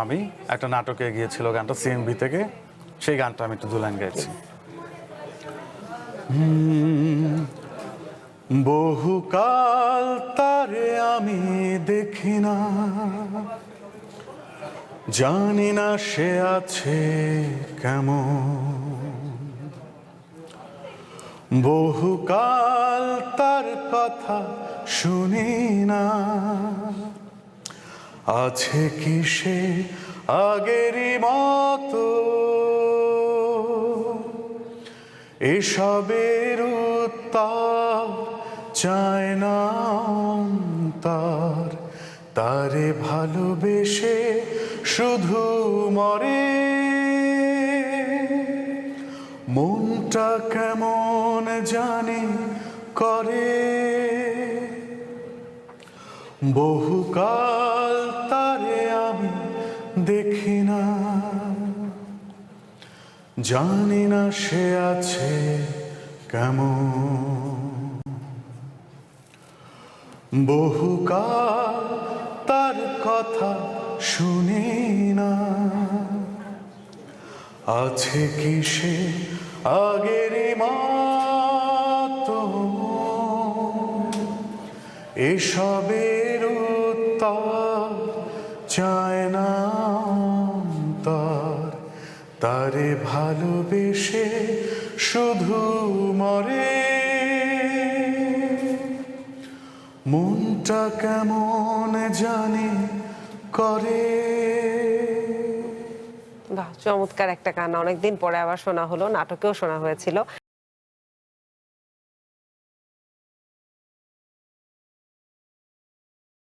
আমি একটা নাটকে গিয়েছিল গানটা সিএমবি থেকে, সেই গানটা আমি একটু দুলাইন গাইছি। বহুকাল তারে আমি দেখি না, জানি না সে আছে কেমন। বহুকাল তার কথা শুনি না, আছে কি সে আগেরই মতো। এসবের উত্তর চায় না অন্তর, তারে ভালোবেসে শুধু মরে। মনটা কেমন জানি করে, বহুকাল তারে আমি দেখি না, জানি না সে আছে কেমন। বহুকাল তার কথা শুনি না, আছে কি সে আগেরই মতো। এসবের উত্তর চায় না অন্তর, তারে ভালোবেসে শুধু মরে। মনটা কেমন জানি করে। বাহ, চমৎকার একটা গান। অনেকদিন পরে আবার শোনা হলো, নাটকেও শোনা হয়েছিল।